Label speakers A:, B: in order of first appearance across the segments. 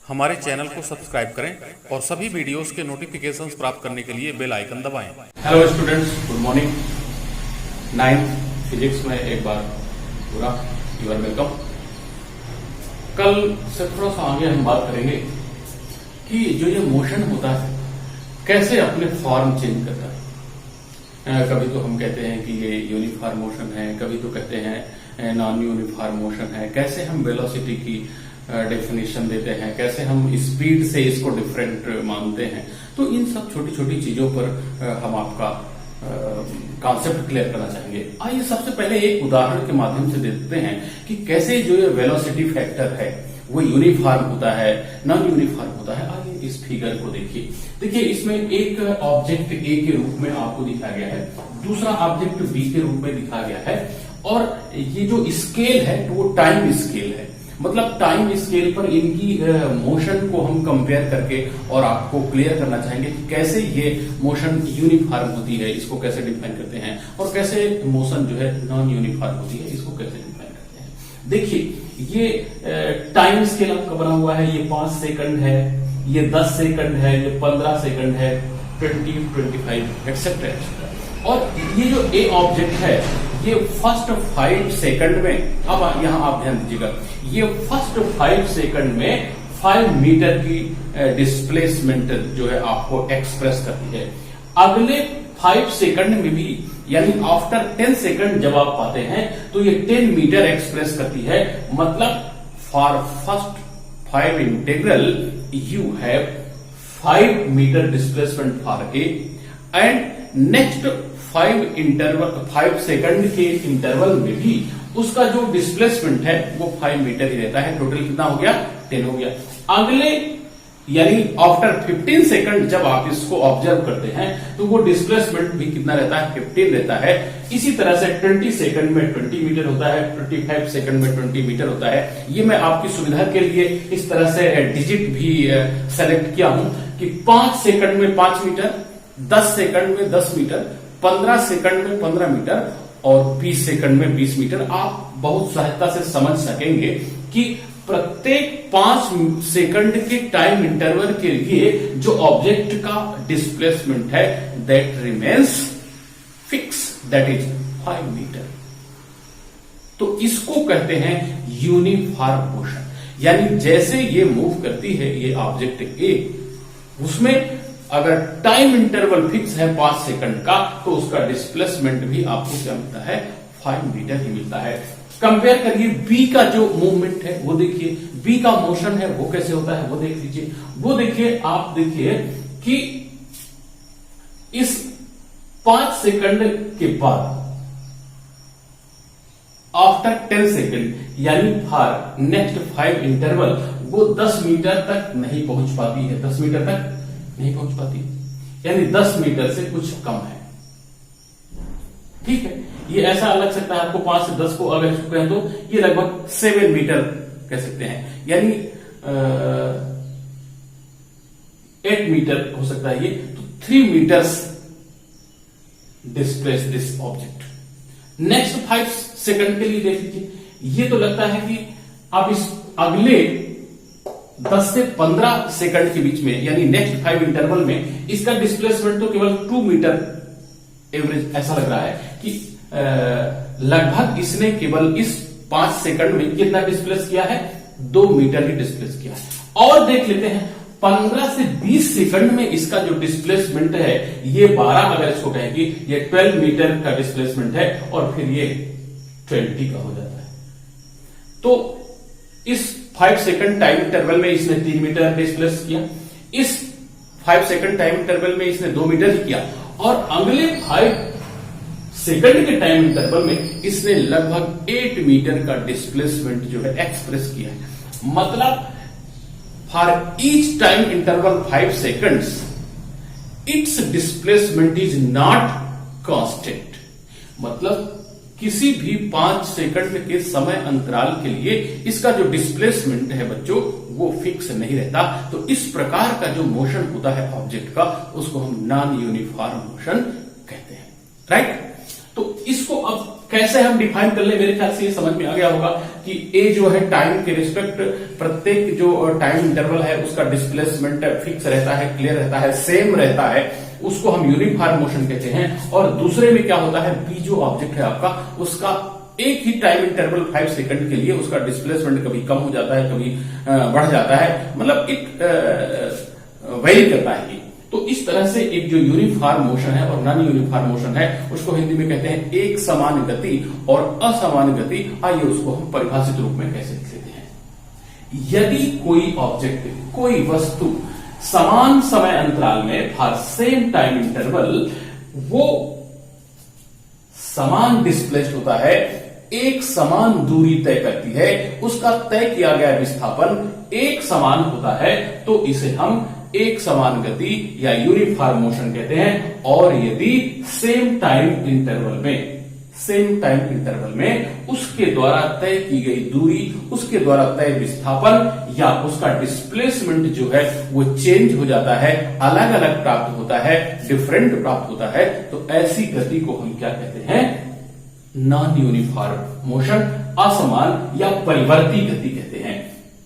A: हमारे चैनल को सब्सक्राइब करें और सभी वीडियोस के नोटिफिकेशंस प्राप्त करने के लिए बेल आइकन दबाएं।
B: Hello students, good morning. 9th physics में एक बार पूरा यू आर वेलकम। कल से थोड़ा सा आगे हम बात करेंगे कि जो ये मोशन होता है कैसे अपने फॉर्म चेंज करता है। कभी तो हम कहते हैं कि ये यूनिफॉर्म मोशन है, कभी तो कहते हैं नॉन यूनिफॉर्म मोशन है। कैसे हम वेलोसिटी की डेफिनेशन देते हैं, कैसे हम स्पीड से इसको डिफरेंट मानते हैं। तो इन सब छोटी छोटी चीजों पर हम आपका कॉन्सेप्ट क्लियर करना चाहेंगे। आइए सबसे पहले एक उदाहरण के माध्यम से देखते हैं कि कैसे जो ये वेलोसिटी फैक्टर है वो यूनिफॉर्म होता है, नॉन यूनिफॉर्म होता है। आइए इस फिगर को देखिए इसमें एक ऑब्जेक्ट ए के रूप में आपको दिखाया गया है, दूसरा ऑब्जेक्ट बी के रूप में दिखाया गया है, और ये जो स्केल है तो वो टाइम स्केल है। मतलब टाइम स्केल पर इनकी मोशन को हम कंपेयर करके और आपको क्लियर करना चाहेंगे कि कैसे ये मोशन यूनिफॉर्म होती है, इसको कैसे डिफाइन करते हैं, और कैसे मोशन जो है नॉन यूनिफॉर्म होती है, इसको कैसे डिफाइन करते हैं। देखिए ये टाइम स्केल आपका बना हुआ है, ये 5 सेकंड है, ये 10 सेकंड है, ये 15 सेकंड है, 20, 25 एक्सेट्रा। और ये जो ए ऑब्जेक्ट है ये फर्स्ट 5 सेकंड में, अब यहां आप ध्यान दीजिएगा, ये फर्स्ट 5 सेकंड में 5 मीटर की डिस्प्लेसमेंट जो है आपको एक्सप्रेस करती है। अगले 5 सेकंड में भी, यानी आफ्टर 10 सेकंड जब आप पाते हैं तो ये 10 मीटर एक्सप्रेस करती है। मतलब for first 5 integral you have 5 metre displacement for a, and next 5 second के इंटरवल में भी उसका जो डिस्प्लेसमेंट है वो 5 मीटर ही रहता है। टोटल कितना हो गया? 10 हो गया। अगले यानी आफ्टर 15 सेकंड जब आप इसको ऑब्जर्व करते हैं तो वो डिस्प्लेसमेंट भी कितना रहता है? 15 रहता है। इसी तरह से 20 सेकंड में 20 मीटर होता है, 25 सेकंड में 20 मीटर होता है। ये मैं आपकी सुविधा के लिए इस तरह से डिजिट भी सेलेक्ट किया हूं कि 5 सेकंड में 5 मीटर, 10 सेकंड में 10 मीटर, 15 सेकंड में 15 मीटर और 20 सेकंड में 20 मीटर। आप बहुत सहायता से समझ सकेंगे कि प्रत्येक 5 सेकंड के टाइम इंटरवल के लिए जो ऑब्जेक्ट का डिस्प्लेसमेंट है that remains fix, that is 5 metre. तो इसको कहते हैं यूनिफॉर्म मोशन। यानी जैसे ये मूव करती है ये ऑब्जेक्ट ए, उसमें अगर टाइम इंटरवल फिक्स है 5 सेकंड का तो उसका डिस्प्लेसमेंट भी आपको क्या मिलता है? 5 मीटर ही मिलता है। कंपेयर करिए बी का जो मूवमेंट है वो देखिए, बी का मोशन है वो कैसे होता है वो देख लीजिए। वो देखिए, आप देखिए कि इस 5 सेकंड के बाद आफ्टर 10 सेकंड यानी फॉर नेक्स्ट 5 इंटरवल वो 10 मीटर तक नहीं पहुंच पाती है, 10 मीटर तक नहीं पहुंच पाती, यानी 10 मीटर से कुछ कम है। ठीक है, ये ऐसा लग सकता है आपको 5 से 10 को अगर इसको कहें तो ये लगभग 7 मीटर कह सकते हैं, यानी 8 मीटर हो सकता है ये। तो 3 metres displace this object. Next 5 second के लिए देख लीजिए, ये तो लगता है कि आप इस अगले 10 से 15 सेकंड के बीच में यानी नेक्स्ट 5 इंटरवल में इसका डिस्प्लेसमेंट तो केवल 2 मीटर एवरेज ऐसा लग रहा है कि लगभग इसने केवल इस 5 सेकंड में कितना डिस्प्लेस किया है? 2 मीटर ही डिस्प्लेस किया है। और देख लेते हैं 15 से 20 सेकंड में इसका जो डिस्प्लेसमेंट है ये 12, अगर इसको कहेंगे ये 12 मीटर का डिस्प्लेसमेंट है, और फिर ये 20 का हो जाता है। तो इस 5 सेकंड टाइम इंटरवल में इसने 3 मीटर डिस्प्लेस किया, इस 5 सेकंड टाइम इंटरवल में इसने 2 मीटर ही किया, और अगले 5 सेकंड के टाइम इंटरवल में इसने लगभग 8 मीटर का डिस्प्लेसमेंट जो है एक्सप्रेस किया है। मतलब for each time interval 5 seconds it's displacement is not constant. मतलब किसी भी 5 सेकंड के समय अंतराल के लिए इसका जो डिस्प्लेसमेंट है बच्चों वो फिक्स नहीं रहता। तो इस प्रकार का जो मोशन होता है ऑब्जेक्ट का उसको हम नॉन यूनिफॉर्म मोशन कहते हैं, राइट। तो इसको अब कैसे हम डिफाइन कर ले, मेरे ख्याल से ये समझ में आ गया होगा कि ए जो है टाइम के रिस्पेक्ट प्रत्येक जो टाइम इंटरवल है उसका डिस्प्लेसमेंट फिक्स रहता है, क्लियर रहता है, सेम रहता है, उसको हम यूनिफॉर्म मोशन कहते हैं। और दूसरे में क्या होता है, बी जो ऑब्जेक्ट है आपका, उसका एक ही टाइम इंटरवल 5 सेकंड के लिए उसका डिस्प्लेसमेंट कभी कम हो जाता है, कभी बढ़ जाता है, मतलब इट वेरी करता है। तो इस तरह से एक जो यूनिफॉर्म मोशन है और नॉन यूनिफॉर्म मोशन है उसको हिंदी में कहते हैं एक समान गति और असमान गति। आइए उसको हम परिभाषित रूप में कैसे लिख लेते हैं। यदि कोई ऑब्जेक्ट, कोई वस्तु समान समय अंतराल में फॉर सेम टाइम इंटरवल वो समान डिस्प्लेस्ड होता है, एक समान दूरी तय करती है, उसका तय किया गया विस्थापन एक समान होता है, तो इसे हम एक समान गति या यूनिफॉर्म मोशन कहते हैं। और यदि सेम टाइम इंटरवल में उसके द्वारा तय की गई दूरी, उसके द्वारा तय विस्थापन या उसका डिस्प्लेसमेंट जो है वो चेंज हो जाता है, अलग अलग प्राप्त होता है, डिफरेंट प्राप्त होता है, तो ऐसी गति को हम क्या कहते हैं, नॉन यूनिफॉर्म मोशन, असमान या परिवर्ती गति कहते हैं।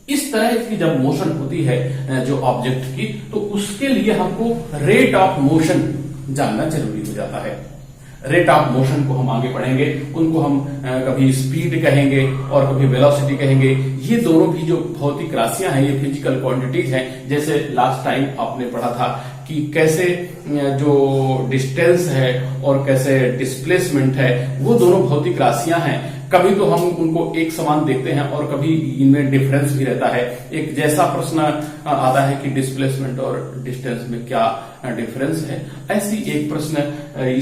B: इस तरह की जब मोशन होती है जो ऑब्जेक्ट की, तो उसके लिए हमको रेट ऑफ मोशन जानना जरूरी हो जाता है। रेट ऑफ मोशन को हम आगे पढ़ेंगे, उनको हम कभी स्पीड कहेंगे और कभी वेलोसिटी कहेंगे। ये दोनों भी जो भौतिक राशियां हैं, ये फिजिकल क्वांटिटीज हैं। जैसे लास्ट टाइम आपने पढ़ा था कि कैसे जो डिस्टेंस है और कैसे डिस्प्लेसमेंट है वो दोनों भौतिक राशियां हैं। कभी तो हम उनको एक समान देखते हैं और कभी इनमें डिफरेंस भी रहता है। एक जैसा प्रश्न आता है कि डिस्प्लेसमेंट और डिस्टेंस में क्या डिफरेंस है, ऐसी एक प्रश्न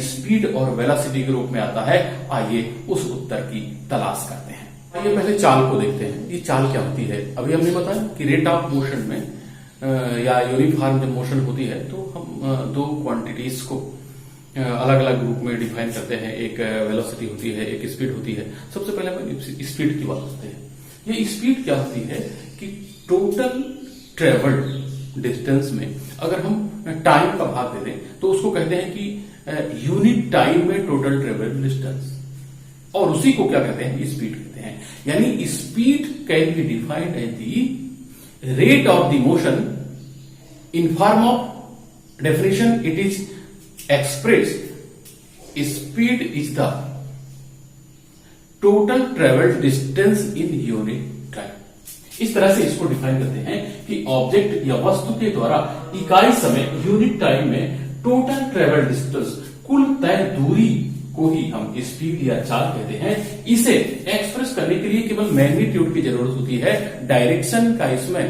B: स्पीड और वेलोसिटी के रूप में आता है। आइए उस उत्तर की तलाश करते हैं। आइए पहले चाल को देखते हैं। ये चाल क्या होती है? अभी हमने बताया कि रेट ऑफ मोशन में या यूनिफॉर्म जब मोशन होती है तो हम दो क्वांटिटीज को अलग अलग रूप में डिफाइन करते हैं। एक वेलोसिटी होती है, एक स्पीड होती है। सबसे पहले हम स्पीड की बात करते हैं। ये स्पीड क्या होती है कि टोटल ट्रेवल्ड डिस्टेंस में अगर हम टाइम का भाग दे दें तो उसको कहते हैं कि यूनिट टाइम में टोटल ट्रेवल्ड डिस्टेंस, और उसी को क्या कहते हैं, स्पीड कहते हैं। यानी speed can be defined as the rate of the motion in form of definition it is expressed speed is the total traveled distance in unit time। इस तरह से इसको डिफाइन करते हैं कि ऑब्जेक्ट या वस्तु के द्वारा इकाई समय यूनिट टाइम में टोटल ट्रेवल डिस्टेंस, कुल तय दूरी को ही हम स्पीड या चाल कहते हैं। इसे एक्सप्रेस करने के लिए केवल मैग्नीट्यूड की जरूरत होती है, डायरेक्शन का इसमें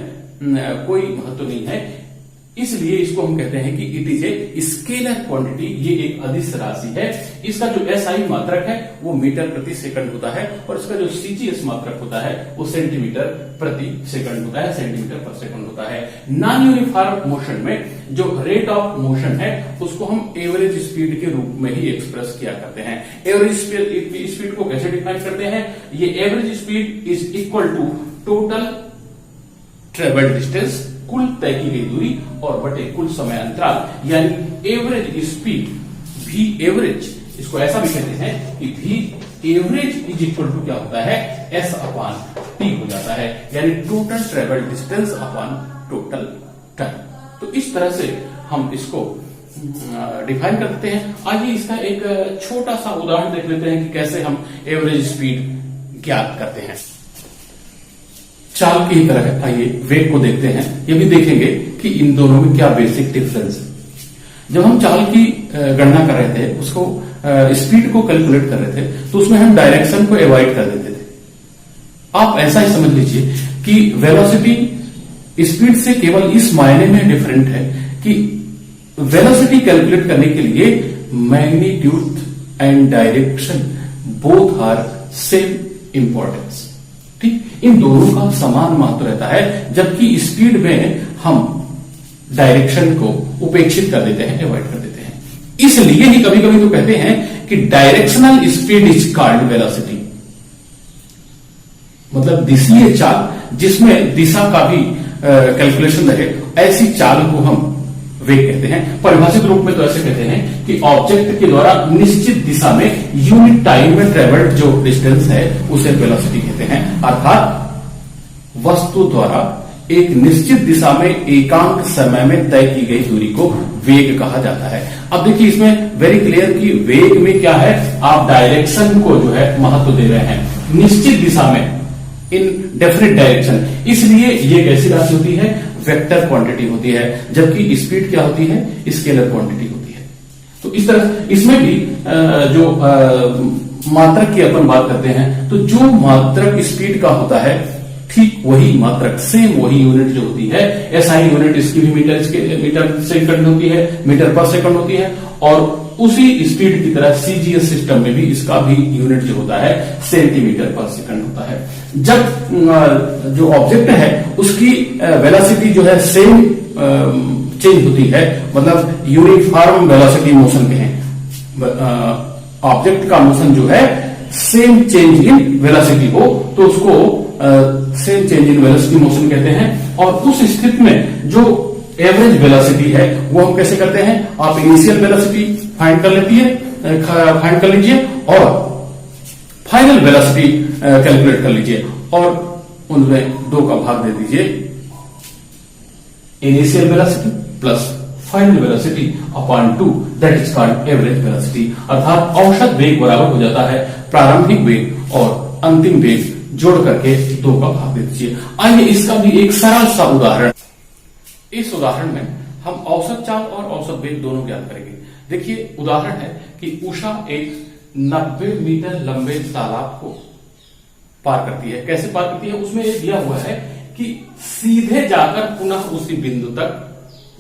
B: कोई महत्व नहीं है। इसलिए इसको हम कहते हैं कि it is a scalar quantity. ये एक अदिश राशि है। इसका जो एसआई मात्रक है वो मीटर प्रति सेकंड होता है और इसका जो सीजीएस मात्रक होता है वो सेंटीमीटर प्रति सेकंड होता है, सेंटीमीटर पर सेकंड होता है। नॉन यूनिफॉर्म मोशन में जो रेट ऑफ मोशन है उसको हम एवरेज स्पीड के रूप में ही एक्सप्रेस किया करते हैं। एवरेज स्पीड को कैसे डिफाइन करते हैं? ये average speed is equal to total travelled distance, कुल तय की गई दूरी और बटे कुल समय अंतराल, यानी एवरेज स्पीड भी एवरेज, इसको ऐसा भी कहते हैं कि भी एवरेज इज इक्वल टू क्या होता है, एस अपॉन टी हो जाता है, यानी total travel distance upon total time. तो इस तरह से हम इसको डिफाइन करते हैं। आइए इसका एक छोटा सा उदाहरण देख लेते हैं कि कैसे हम एवरेज स्पीड ज्ञात करते हैं। चाल की ही तरह है। आइए वेग को देखते हैं, ये भी देखेंगे कि इन दोनों में क्या बेसिक डिफरेंस है। जब हम चाल की गणना कर रहे थे, उसको स्पीड को कैलकुलेट कर रहे थे, तो उसमें हम डायरेक्शन को अवॉइड कर देते थे। आप ऐसा ही समझ लीजिए कि वेलोसिटी स्पीड से केवल इस मायने में डिफरेंट है कि वेलोसिटी कैलकुलेट करने के लिए magnitude and direction both are same importance. ठीक, इन दोनों का समान महत्व रहता है, जबकि स्पीड में हम डायरेक्शन को उपेक्षित कर देते हैं, अवॉइड कर देते हैं। इसलिए ही कभी कभी तो कहते हैं कि directional speed is called velocity, मतलब दिशीय चाल जिसमें दिशा का भी कैलकुलेशन रहे, ऐसी चाल को हम वेग कहते हैं। परिभाषित रूप में तो ऐसे कहते हैं कि ऑब्जेक्ट के द्वारा निश्चित दिशा में यूनिट टाइम में ट्रेवल्ड जो डिस्टेंस है उसे वेलोसिटी कहते हैं। अर्थात वस्तु द्वारा एक निश्चित दिशा में एकांक समय में तय की गई दूरी को वेग कहा जाता है। अब देखिए इसमें वेरी क्लियर कि वेग में क्या है, आप डायरेक्शन को जो है महत्व दे रहे हैं, निश्चित दिशा में, इन डेफिनेट डायरेक्शन। इसलिए ये कैसी राशि होती है, वेक्टर क्वांटिटी होती है, जबकि स्पीड क्या होती है, स्केलर क्वांटिटी होती है। तो इस तरह इसमें भी जो मात्रक की अपन बात करते हैं तो जो मात्रक स्पीड का होता है ठीक वही मात्रक, सेम वही यूनिट जो होती है, एसआई यूनिट इसकी भी मीटर सेकंड होती है, मीटर पर सेकंड होती है, और उसी स्पीड की तरह सीजीएस सिस्टम में भी इसका भी यूनिट जो होता है सेंटीमीटर पर सेकंड होता है। जब जो ऑब्जेक्ट है उसकी वेलोसिटी जो है सेम चेंज होती है, मतलब यूनिफॉर्म वेलोसिटी मोशन कहें, ऑब्जेक्ट का मोशन जो है सेम चेंज इन वेलोसिटी हो तो उसको same change in velocity motion कहते हैं। और उस स्थिति में जो एवरेज वेलोसिटी है वो हम कैसे करते हैं, आप इनिशियल वेलोसिटी फाइंड कर लीजिए और फाइनल वेलोसिटी कैलकुलेट कर लीजिए और उनमें 2 का भाग दे दीजिए, initial velocity plus final velocity upon 2, that is called average velocity. अर्थात औसत वेग बराबर हो जाता है प्रारंभिक वेग और अंतिम वेग जोड़ करके 2 का भाग दे दीजिए। आइए इसका भी एक सरल सा उदाहरण, इस उदाहरण में हम औसत चाल और औसत वेग दोनों ज्ञात करेंगे। देखिए उदाहरण है कि उषा एक 90 मीटर लंबे तालाब को पार करती है। कैसे पार करती है, उसमें ये दिया हुआ है कि सीधे जाकर पुनः उसी बिंदु तक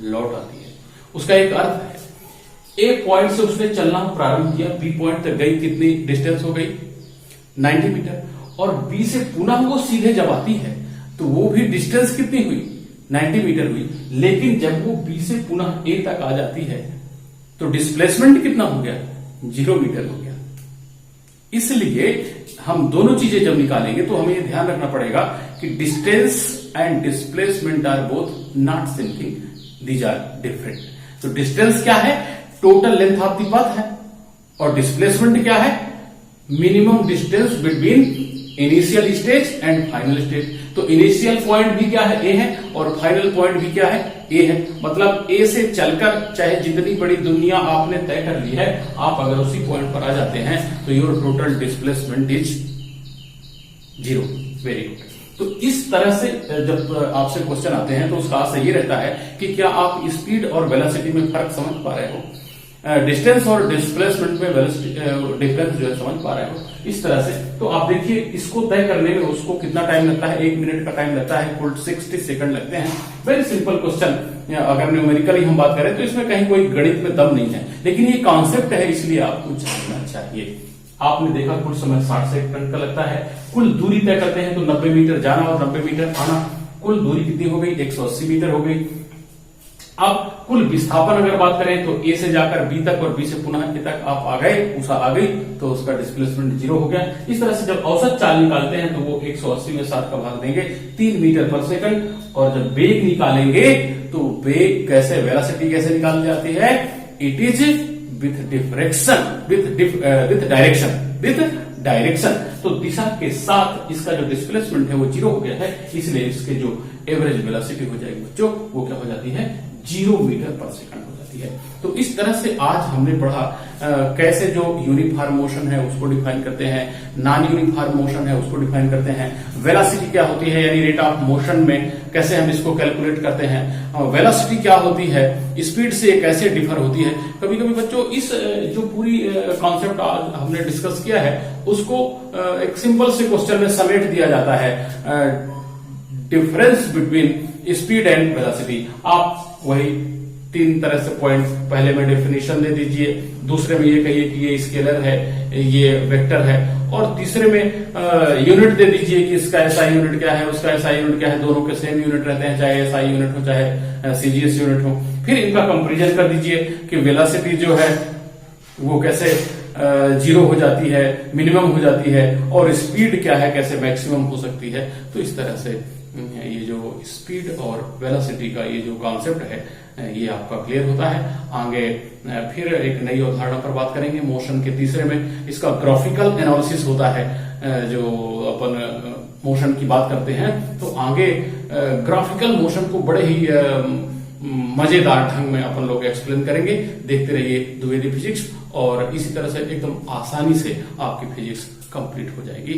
B: लौट आती है। उसका एक अर्थ है, ए पॉइंट से उसने चलना प्रारंभ किया, बी पॉइंट तक गई, कितनी डिस्टेंस हो गई 90 मीटर, और बी से पुनः वो सीधे जब आती है तो वो भी डिस्टेंस कितनी हुई 90 मीटर हुई, लेकिन जब वो बी से पुनः ए तक आ जाती है तो डिस्प्लेसमेंट कितना हो गया, 0 मीटर हो गया। इसलिए हम दोनों चीजें जब निकालेंगे तो हमें यह ध्यान रखना पड़ेगा कि distance and displacement are both not same thing, these are different. तो डिस्टेंस क्या है, total length of the path है, और डिस्प्लेसमेंट क्या है, minimum distance between initial stage and final stage. तो इनिशियल पॉइंट भी क्या है, ए है, और फाइनल पॉइंट भी क्या है, ए है। मतलब ए से चलकर चाहे जितनी बड़ी दुनिया आपने तय कर ली है, आप अगर उसी पॉइंट पर आ जाते हैं तो your total displacement is 0। Very good. तो इस तरह से जब आपसे क्वेश्चन आते हैं तो उसका आशय ये रहता है कि क्या आप स्पीड और वेलोसिटी में फर्क समझ पा रहे हो, डिस्टेंस और डिस्प्लेसमेंट में डिफरेंस जो है समझ पा रहे हो, इस तरह से। तो आप देखिए इसको तय करने में उसको कितना टाइम लगता है, 1 मिनट का टाइम लगता है, कुल 60 सेकंड लगते हैं। Very simple question. अगर न्यूमेरिकली हम बात करें तो इसमें कहीं कोई गणित में दम नहीं है, लेकिन ये कॉन्सेप्ट है इसलिए आपको जानना चाहिए। आपने देखा कुल समय 60 सेकंड का लगता है, कुल दूरी तय करते हैं तो 90 मीटर जाना और 90 मीटर आना, कुल दूरी कितनी हो गई, 180 मीटर हो गई। अब कुल विस्थापन अगर बात करें तो ए से जाकर बी तक और बी से पुनः ए तक आप आ गए, उषा आ गई, तो उसका डिस्प्लेसमेंट 0 हो गया। इस तरह से जब औसत चाल निकालते हैं तो वो 180 में 7 का भाग देंगे, 3 मीटर पर सेकंड। और जब वेग निकालेंगे तो वेग कैसे, वेलोसिटी कैसे निकाली जाती है, इट इज विथ डायरेक्शन। तो दिशा के साथ इसका जो डिस्प्लेसमेंट है वो 0 हो गया है, इसलिए इसके जो एवरेज वेलोसिटी हो जाएगी बच्चों वो क्या हो जाती है, 0 मीटर पर सेकंड हो जाती है। तो इस तरह से आज हमने पढ़ा कैसे जो यूनिफॉर्म मोशन है उसको डिफाइन करते हैं, नॉन यूनिफॉर्म मोशन है उसको डिफाइन करते हैं, वेलोसिटी क्या होती है यानी रेट ऑफ मोशन में कैसे हम इसको कैलकुलेट करते हैं, वेलोसिटी क्या होती है, स्पीड से कैसे डिफर होती है। कभी कभी बच्चों इस जो पूरी कॉन्सेप्ट आज हमने डिस्कस किया है उसको एक सिंपल से क्वेश्चन में समेट दिया जाता है, difference between speed and velocity. आप वही 3 तरह से पॉइंट, पहले में डेफिनेशन दे दीजिए, दूसरे में ये कहिए कि ये स्केलर है, ये वेक्टर है, और तीसरे में यूनिट दे दीजिए कि इसका एसआई यूनिट क्या है, उसका एसआई यूनिट क्या है। दोनों के सेम यूनिट रहते हैं, चाहे एसआई यूनिट हो चाहे सीजीएस यूनिट हो। फिर इनका कंपेरिजन कर दीजिए कि वेलोसिटी जो है वो कैसे 0 हो जाती है, मिनिमम हो जाती है, और स्पीड क्या है, कैसे मैक्सिमम हो सकती है। तो इस तरह से ये जो स्पीड और वेलोसिटी का ये जो कॉन्सेप्ट है ये आपका क्लियर होता है। आगे फिर एक नई अवधारणा पर बात करेंगे मोशन के तीसरे में। इसका ग्राफिकल एनालिसिस होता है। जो अपन मोशन की बात करते हैं तो आगे ग्राफिकल मोशन को बड़े ही मजेदार ढंग में अपन लोग एक्सप्लेन करेंगे। देखते रहिए द्विवेदी फिजिक्स और इसी तरह से एकदम आसानी से आपकी फिजिक्स कंप्लीट हो जाएगी।